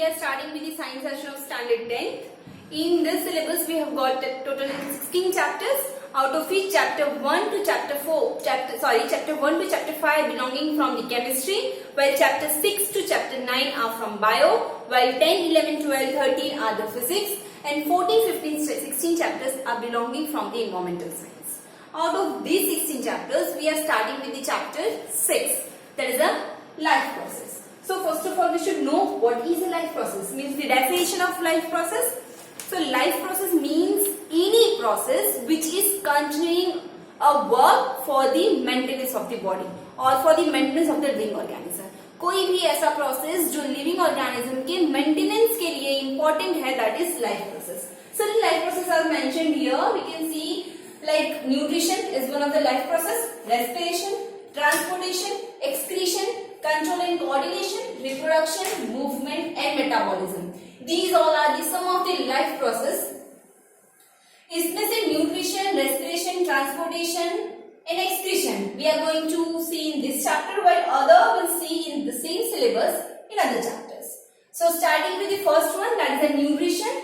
we are starting with the science section of standard 10th. In this syllabus we have got total 16 chapters, out of which chapter 1 to chapter 1 to chapter 5 belonging from the chemistry, while chapter 6 to chapter 9 are from bio, while 10, 11, 12, 13 are the physics, and 14, 15, 16 chapters are belonging from the environmental science. Out of these 16 chapters, we are starting with the chapter 6, that is a life process. So first of all, we should know what is a life process, means the definition of life process. So life process means any process which is continuing a work for the maintenance of the body or for the maintenance of the living organism. कोई भी ऐसा process जो living organism के maintenance के लिए important है, that is life process. So the life process as mentioned here, we can see like nutrition is one of the life process, respiration, transportation, excretion, control and coordination, reproduction, movement and metabolism. These all are the some of the life process. इसमें से nutrition, respiration, transportation and excretion we are going to see in this chapter, while other will see in the same syllabus in other chapters. So starting with the first one, that is the nutrition.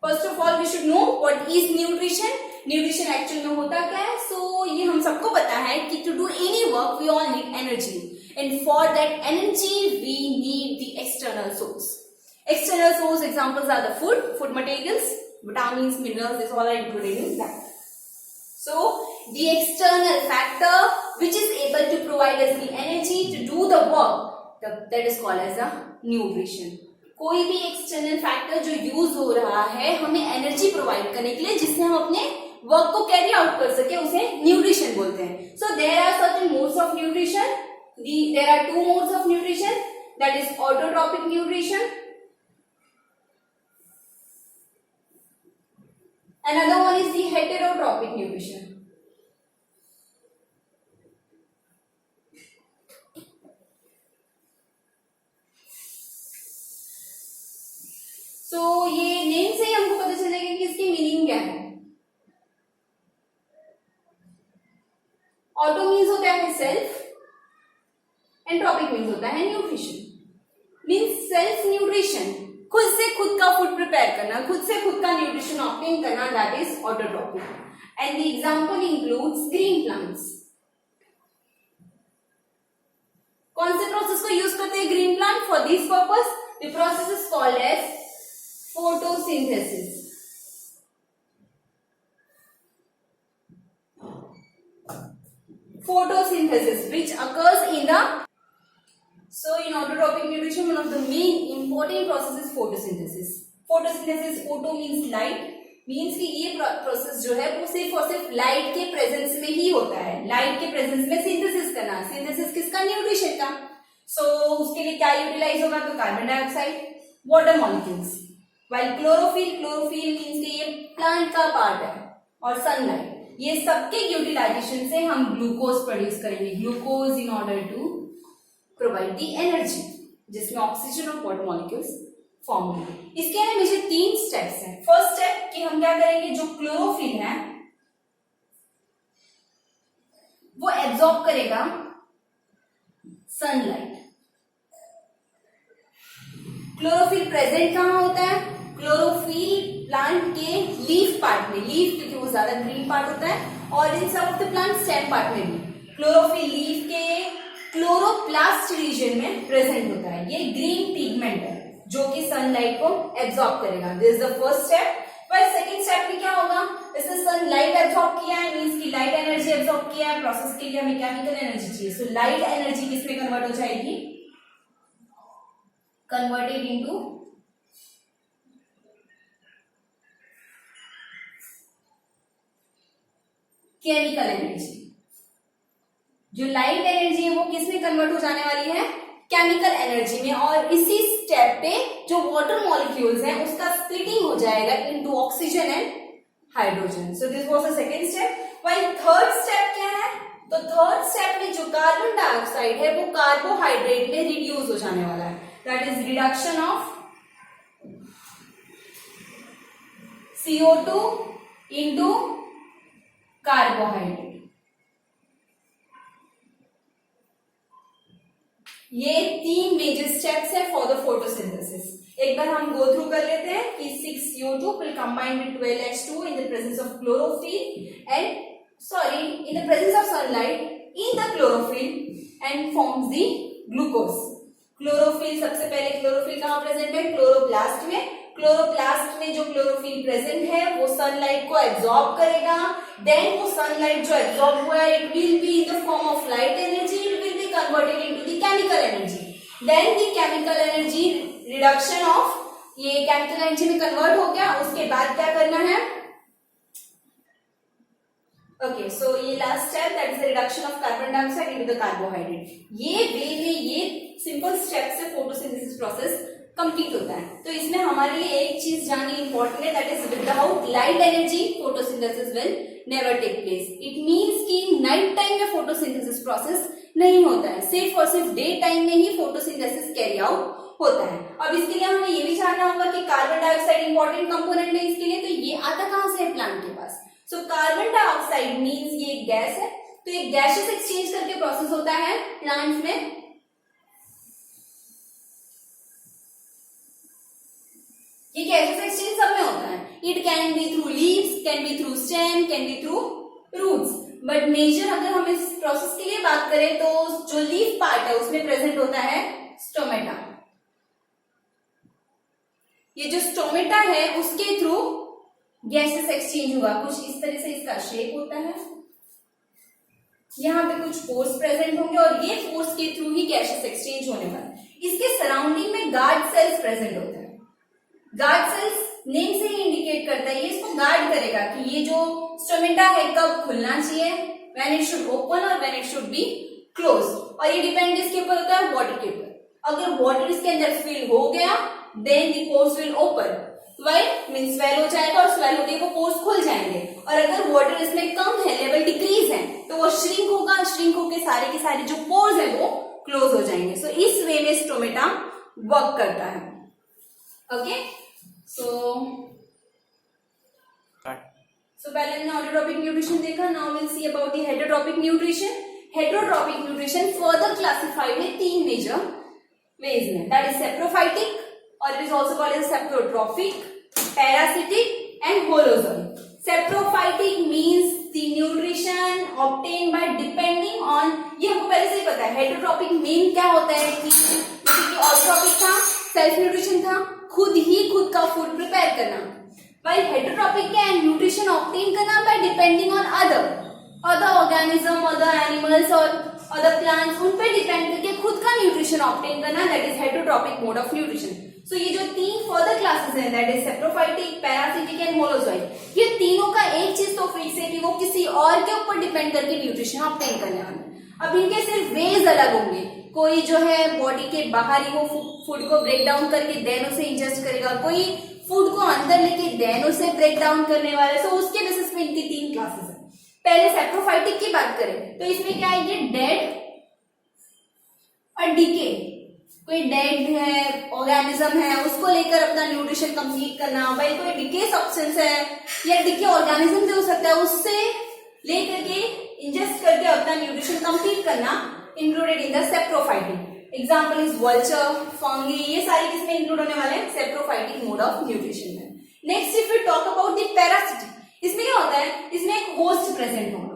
First of all, we should know what is nutrition. Nutrition actually में होता क्या है? So ये हम सबको पता है कि to do any work we all need energy, and for that energy we need the external source. External source examples are the food materials, vitamins, minerals, this all are included in that. So the external factor which is able to provide us the energy to do the work, that is called as a nutrition. कोई भी external factor जो use हो रहा है हमें energy provide करने के लिए, जिससे हम अपने वर्क को कैरी आउट कर सके, उसे न्यूट्रिशन बोलते हैं. So there are certain modes of nutrition. There are two modes of nutrition, that is autotrophic nutrition. Another one is the heterotropic nutrition. So ये नेम से ही हमको पता चलेगा कि इसकी मीनिंग क्या है. ऑटो मीन्स होता है सेल्फ, एंड ट्रॉपिक मीन्स होता है न्यूट्रिशन. मीन्स सेल्फ न्यूट्रिशन, खुद से खुद का फूड प्रिपेयर करना, खुद से खुद का न्यूट्रिशन ऑब्टेन करना, that is autotrophic. And the example includes green plants. कौन से प्रोसेस को यूज करते हैं green plant? For this purpose the process is called as photosynthesis. Photosynthesis which occurs in the, so in autotrophic nutrition one of the main important process is photosynthesis. Photosynthesis, photo means light, means कि ये process जो है वो सिर्फ और सिर्फ light के presence में ही होता है. लाइट के प्रेजेंस में सिंथेसिस करना. सिंथेसिस किसका? न्यूट्रिशन का. सो उसके लिए क्या यूटिलाइज होगा? तो carbon dioxide, water molecules. While chlorophyll means कि ये प्लांट का पार्ट है, और सनलाइट, ये सबके यूटिलाइजेशन से हम ग्लूकोज प्रोड्यूस करेंगे. Glucose in order to provide the energy, जिसमें ऑक्सीजन और वाटर मॉलिक्यूल्स फॉर्म होंगे. इसके हमेशा 3 स्टेप्स हैं. फर्स्ट स्टेप कि हम क्या करेंगे, जो क्लोरोफिल है वो एब्जॉर्ब करेगा सनलाइट. क्लोरोफिल प्रेजेंट कहाँ होता है? क्लोरोफिल प्लांट के लीफ पार्ट में. लीफ क्योंकि वो ज्यादा ग्रीन पार्ट होता है, और इन सब of the plant stem part में भी. क्लोरोफिल लीफ के क्लोरोप्लास्ट रीजन में प्रेजेंट होता है. ये ग्रीन पिगमेंट है जो कि सनलाइट को एब्जॉर्ब करेगा. This is the first step. पर सेकंड स्टेप में क्या होगा? इसने सनलाइट एब्जॉर्ब किया है, मींस की लाइट एनर्जी एब्जॉर्ब किया है. प्रोसेस के लिए हमें केमिकल एनर्जी चाहिए. सो लाइट एनर्जी किसमें कन्वर्ट हो जाएगी? Converted into chemical energy. जो लाइट एनर्जी है वो किसमें कन्वर्ट हो जाने वाली है? केमिकल एनर्जी में. और इसी स्टेप पे जो वाटर मॉलिक्यूल्स हैं उसका स्प्लिटिंग हो जाएगा into oxygen and hydrogen. So this was the second step. While third step क्या है? तो थर्ड स्टेप में जो कार्बन डाइऑक्साइड है वो कार्बोहाइड्रेट में रिड्यूस हो जाने वाला है. That is reduction of CO2 into carbohydrate. ये 3 मेजर स्टेप्स है फॉर द फोटोसिंथेसिस। एक बार हम गो थ्रू कर लेते हैं कि 6CO2 will combine with 12H2 in the presence of chlorophyll and in the presence of sunlight in the chlorophyll and forms the glucose। Chlorophyll, सबसे पहले chlorophyll कहाँ प्रेजेंट है? क्लोरोप्लास्ट में। क्लोरोप्लास्ट में जो क्लोरोफिल प्रेजेंट है वो सनलाइट को एब्जॉर्ब करेगा। देन वो सनलाइट जो एब्जॉर्ब हुआ है it will be in the form of light energy, it will be converted into the chemical energy. Then the chemical energy reduction of, ये केमिकल एनर्जी में कन्वर्ट हो गया। उसके बाद क्या करना है? ओके, सो ये last step that is the reduction of carbon dioxide into the carbohydrate. ये वे में ये सिंपल स्टेप से फोटोसिंथेसिस प्रोसेस कंप्लीट होता है। तो इसमें हमारे लिए एक चीज जाननी इंपॉर्टेंट है, that is without light energy photosynthesis will never take place. It means कि नाइट टाइम में फोटोसिंथेसिस प्रोसेस नहीं होता है, सिर्फ और सिर्फ डे टाइम में ही फोटोसिंथेसिस कैरी आउट होता है। अब इसके लिए हमें ये भी जानना होगा कि कार्बन डाइऑक्साइड इंपॉर्टेंट कंपोनेंट है इसके लिए, तो ये आता कहां से है? प्लांट के पास। सो कार्बन डाइऑक्साइड मींस ये एक गैस है, तो ये गैसेस एक्सचेंज करके प्रोसेस होता है प्लांट्स में। ये गैसेस एक्सचेंज सब में होता है। It can be through leaves, can be through stem, can be through roots, but major अगर हम इस प्रोसेस के लिए बात करें तो जो लीफ पार्ट है उसमें प्रेजेंट होता है स्टोमेटा। ये जो स्टोमेटा है उसके थ्रू गैसेस एक्सचेंज होगा। कुछ इस तरह से इसका शेप होता है, यहाँ पे कुछ पोर्स प्रेजेंट होंगे और ये पोर्स के थ्रू ही गैसेस एक्सचेंज होने वाले। इसके सराउंडिंग में गार्ड सेल्स प्रेजेंट होते हैं। गार्ड सेल्स नेम से ही इंडिकेट करता है, ये इसको गार्ड करेगा कि ये जो स्टोमेटा है कब खुलना चाहिए, व्हेन इट शुड ओपन और when it should be close. और ये डिपेंड इसके ऊपर होता है वाटर के ऊपर। अगर वाटर इसके अंदर फिल हो गया then the pores will open, white mean swell हो जाएगा और स्वेल होकर वो पोर्स खुल जाएंगे। और अगर वाटर इसमें कम है, लेवल डिक्रीज है, तो वो श्रिंक होगा, श्रिंक होकर सारे के सारे जो पोर्स है वो क्लोज हो जाएंगे। सो इस वे में स्टोमेटा वर्क करता है। ओके, सो पहले हमने ऑटोट्रॉपिक न्यूट्रिशन देखा, now will see about the heterotrophic nutrition. Heterotrophic nutrition further classified in 3 major ways में, that is saprophytic or it is also called as saprotrophic, parasitic and holozoic. Saprophytic means the nutrition obtained by depending on, ये हमको पहले से ही पता है। Heterotrophic main क्या होता है कि ऑटोट्रॉपिक था, सेल्फ न्यूट्रिशन था, खुद का फूड प्रिपेयर करना। while हेटेरोट्रॉपिक क्या है? न्यूट्रिशन ऑब्टेन करना by depending on other organism, other animals और अदर प्लांट्स, उन पे डिपेंड करके खुद का न्यूट्रिशन ऑब्टेन करना, that is heterotrophic mode of nutrition. So ये जो 3 फर्दर क्लासेस हैं, that is saprophytic, parasitic and holozoic, ये तीनों का एक चीज तो फिक्स है कि वो किसी और के ऊपर डिपेंड करके न्यूट्रिशन ऑब्टेन करने वाले। अब इनके सिर्फ वेज अलग होंगे। कोई जो है बॉडी के बाहर ही वो फूड को ब्रेक डाउन करके देन उसे इंजेस्ट करेगा, कोई फूड को अंदर लेके देन उसे ब्रेक डाउन करने वाला है। सो उसके बेसिस पे इनकी 3 क्लासेस है। पहले सेप्रोफाइटिक की बात करें तो इसमें क्या है, ये डेड और डीके, कोई डेड है ऑर्गेनिज्म है उसको लेकर अपना न्यूट्रिशन कंप्लीट करना। भाई कोई डीके सब्सटेंस है या डीके ऑर्गेनिज्म भी हो सकता है, उससे लेकर के इंजेस्ट करके अपना न्यूट्रिशन कंप्लीट करना included in the saprophytic. Example is vulture, fungi, ये सारे किसमें इंक्लूड होने वाले हैं? सेप्रोफाइटिक मोड ऑफ न्यूट्रिशन में। Next if you talk about the parasitic, इसमें क्या होता है? इसमें एक होस्ट प्रेजेंट होगा।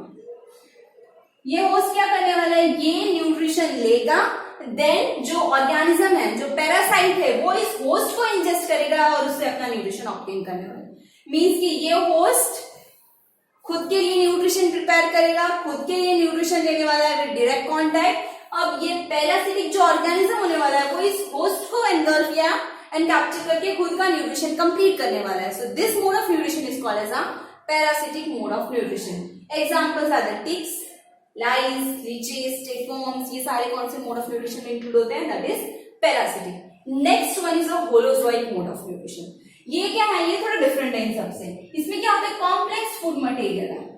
ये होस्ट क्या करने वाला है? ये न्यूट्रिशन लेगा, देन जो ऑर्गेनिज्म है, जो पैरासाइट है, वो इस होस्ट को इंजेस्ट करेगा और उससे अपना न्यूट्रिशन ऑब्टेन करने वाला है। मींस कि ये होस्ट खुद के लिए न्यूट्रिशन प्रिपेयर करेगा, खुद के लिए न्यूट्रिशन लेने वाला है विद डायरेक्ट कांटेक्ट। अब ये पैरासिटिक जो ऑर्गेनिज्म होने वाला है वो इस होस्ट को एनगल्फ या एंड कैप्चर करके खुद का न्यूट्रिशन कंप्लीट करने वाला है। So this mode of nutrition is called as a parasitic mode of nutrition. Examples are the ticks, lice, leeches, tapeworms, ये सारे कौन से मोड ऑफ न्यूट्रिशन में इंक्लूड होते हैं? That is parasitic. Next one is a holozoic mode of nutrition. ये क्या है? ये थोड़ा डिफरेंट है इन सबसे। इसमें क्या होता है? कॉम्प्लेक्स फूड मटेरियल है।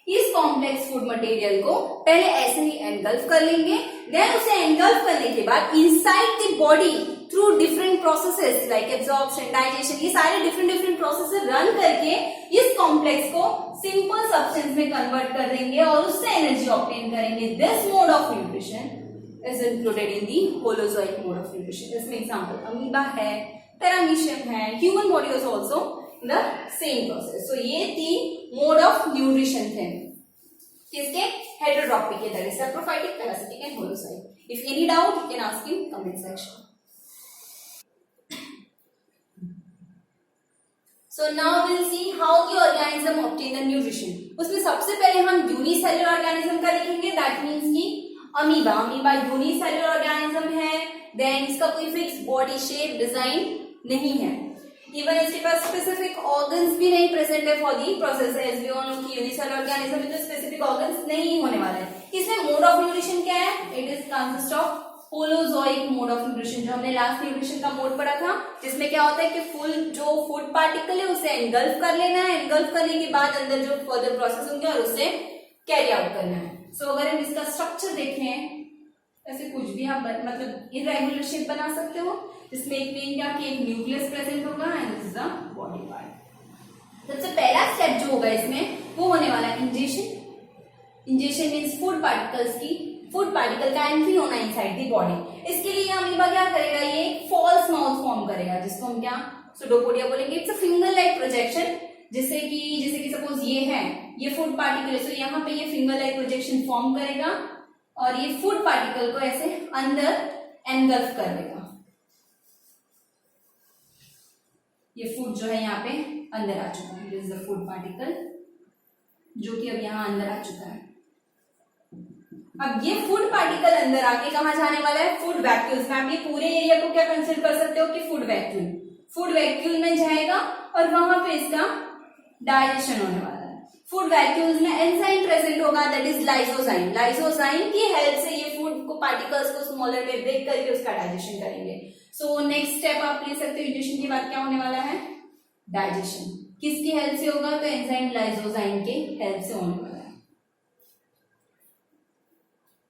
इस कॉम्प्लेक्स फूड मटेरियल को पहले ऐसे ही एनगल्फ कर लेंगे, देन उसे एनगल्फ करने के बाद inside the body through different processes like absorption, digestion, ये सारे डिफरेंट प्रोसेसेस रन करके इस कॉम्प्लेक्स को सिंपल सब्सटेंस में कन्वर्ट कर देंगे और उससे एनर्जी ऑब्टेन करेंगे। This mode of nutrition is included in the holozoic mode of nutrition. इसमें example amoeba है, paramecium है, human body is also in the same process. So ये 3 mode of nutrition थे किसके, heterotrophic के, that is saprophytic, parasitic and holozoic. If any doubt you can ask in comment section. So now we'll see how the organism obtain the nutrition. उसमें सबसे पहले हम unicellular organism का लिखेंगे. That means कि अमीबा, अमीबा यूनिसेल्युलर ऑर्गेनिज्म है. Then इसका कोई फिक्स बॉडी शेप डिजाइन नहीं है. इवन इसके पास स्पेसिफिक ऑर्गन्स भी नहीं प्रेजेंट है for the process. As we all know कि यूनिसेल्युलर ऑर्गेनिज्म में तो स्पेसिफिक ऑर्गन्स नहीं होने वाले हैं. इसमें मोड ऑफ न्यूट्रिशन क्या है? It is consist of holozoic mode of nutrition. जो हमने लास्ट न्यूट्रिशन का मोड पढ़ा था, जिसमें क्या होता है कि फुल जो फूड पार्टिकल है उसे एनगल्फ कर लेना है. एनगल्फ करने के बाद अंदर जो फर्दर प्रोसेस होंगे और उसे कैरी आउट करना है. सो अगर हम इसका स्ट्रक्चर देखें, ऐसे कुछ भी आप मतलब इरेगुलर शेप बना सकते हो, जिसमें एक मेन क्या कि एक न्यूक्लियस प्रेजेंट होगा and this is the body part. सबसे पहला स्टेप जो होगा इसमें वो होने वाला है ingestion. Ingestion means food particles की, फूड पार्टिकल का एंट्री होना इनसाइड द बॉडी. इसके लिए अमीबा क्या करेगा, ये एक फॉल्स माउथ फॉर्म करेगा जिसको हम क्या सुडोपोडिया बोलेंगे. It's a finger like projection. जैसे कि सपोज ये है, ये फूड पार्टिकल है, सो यहाँ पे ये फिंगर लाइक प्रोजेक्शन फॉर्म करेगा और ये फूड पार्टिकल को ऐसे अंदर एनगल्फ कर देगा. ये फूड जो है यहाँ पे अंदर आ चुका है. This is the food particle जो कि अब यहाँ अंदर आ चुका है. अब ये फूड पार्टिकल अंदर आके कहाँ जाने वाला है? फूड वैक्यूल्स में. आप ये पूरे एरिया को क्या कंसीडर कर सकते हो कि फूड वैक्यूल. फूड वैक्यूल में जाएगा और वहां पे इसका डाइजेशन होने वाला है. फूड वैक्यूल्स में एंजाइम प्रेजेंट होगा, दैट इज लाइसोजाइम. लाइसोजाइम की हेल्प से ये फूड को पार्टिकल्स को स्मॉलर में ब्रेक करके उसका डाइजेशन करेंगे. सो नेक्स्ट स्टेप आप ले सकते हो इंजेशन के बाद क्या होने वाला है? डाइजेशन. किसकी हेल्प से होगा? तो एंजाइम लाइसोजाइम के हेल्प से होने वाला है.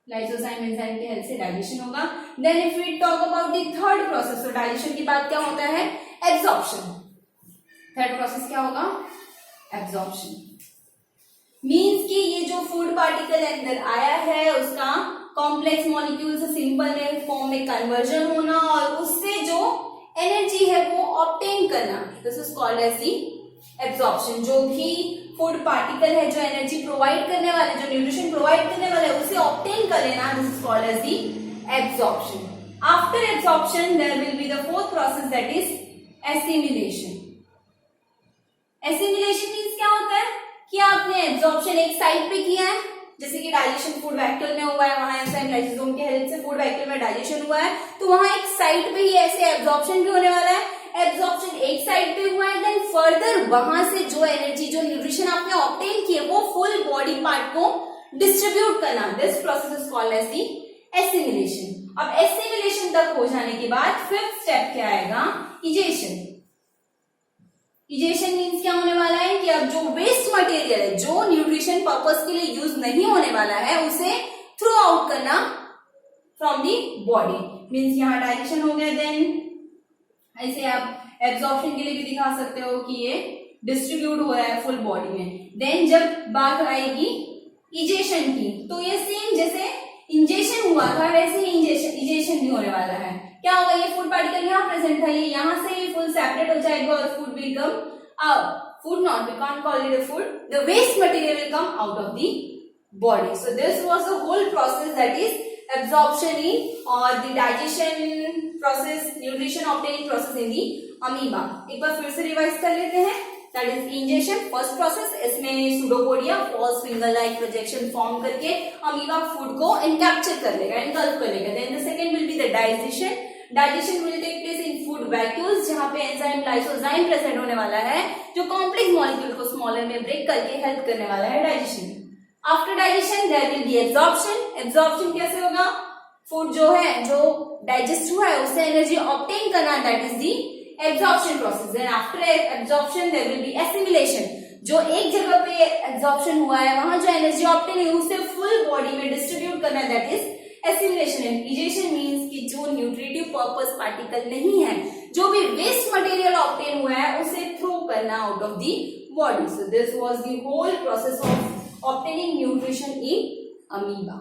लाइसोजाइम एंजाइम की हेल्प से डाइजेशन होगा. Then if we talk about the third process, तो डाइजेशन के बाद क्या होता है? एब्जॉर्प्शन. थर्ड प्रोसेस क्या होगा? एब्जॉर्प्शन. मींस कि ये जो फूड पार्टिकल अंदर आया है उसका कॉम्प्लेक्स मॉलिक्यूल से सिंपल में फॉर्म में कन्वर्जन होना और उससे जो एनर्जी है वो ऑब्टेन करना, this is called as the absorption. जो भी फूड पार्टिकल है जो एनर्जी प्रोवाइड करने वाले, जो न्यूट्रिशन प्रोवाइड करने वाले, उसे ऑब्टेन कर लेना, this is called as the absorption. After absorption there will be the fourth process, that is assimilation. Assimilation means क्या होता है कि आपने एब्जॉर्प्शन एक साइड पे किया है, जैसे कि डाइजेशन फूड वैक्यूल में हुआ है, वहां एंजाइम लाइसोसोम के हेल्प से फूड वैक्यूल में डाइजेशन हुआ है, तो वहां एक साइड पे ही ऐसे एब्जॉर्प्शन भी होने वाला है. एब्जॉर्प्शन एक साइड पे हुआ है, देन फर्दर वहां से जो एनर्जी, जो न्यूट्रिशन आपने ऑब्टेन किए वो फुल बॉडी पार्ट को डिस्ट्रीब्यूट करना, this process is called as the assimilation. अब एसिमिलेशन तक हो जाने के बाद फिफ्थ स्टेप क्या आएगा? इजेशन. इजेशन मीन्स क्या होने वाला है कि अब जो वेस्ट मटेरियल है, जो न्यूट्रिशन पर्पस के लिए यूज नहीं होने वाला है, उसे थ्रू आउट करना फ्रॉम दी बॉडी. मीन्स यहाँ डाइजेशन हो गया. देन ऐसे आप एब्जॉर्प्शन के लिए भी दिखा सकते हो कि ये डिस्ट्रीब्यूट हो रहा है फुल बॉडी में. देन जब बात आएगी इजेशन की, तो ये सेम जैसे इंजेशन हुआ था वैसे ही इजेशन भी होने वाला है. क्या होगा? ये फूड पार्टिकल यहाँ प्रेजेंट था, ये यहाँ से ही फुल सेपरेट हो जाएगा और food will come out. Food not, we can't call it a food, the waste material will come out of the body. So this was the whole process, that is absorption in or the digestion process, nutrition obtaining process in the amoeba. एक बार फिर से revise कर लेते हैं. That is ingestion, first process. इसमें pseudopodia false finger like projection form करके amoeba food को encapture कर लेगा, engulf कर लेगा. Then the second will be the digestion. Digestion will take place in food vacuoles, जहाँ पे enzyme lysozyme present होने वाला है, जो complex molecule को smaller में break करके help करने वाला है digestion. After digestion there will be absorption. Absorption कैसे होगा? फूड जो है, जो डाइजेस्ट हुआ है, उससे एनर्जी ऑब्टेन करना, that is the absorption process. Then after absorption there will be assimilation. जो एक जगह पे एब्जॉर्प्शन हुआ है, वहां जो एनर्जी ऑब्टेन हुई उसे फुल बॉडी में डिस्ट्रीब्यूट करना, that is assimilation. And egestion means कि जो न्यूट्रिटिव पर्पस पार्टिकल नहीं है, जो भी वेस्ट मटेरियल ऑब्टेन हुआ है, उसे थ्रो करना out of the body. So this was the whole process of obtaining nutrition in amoeba.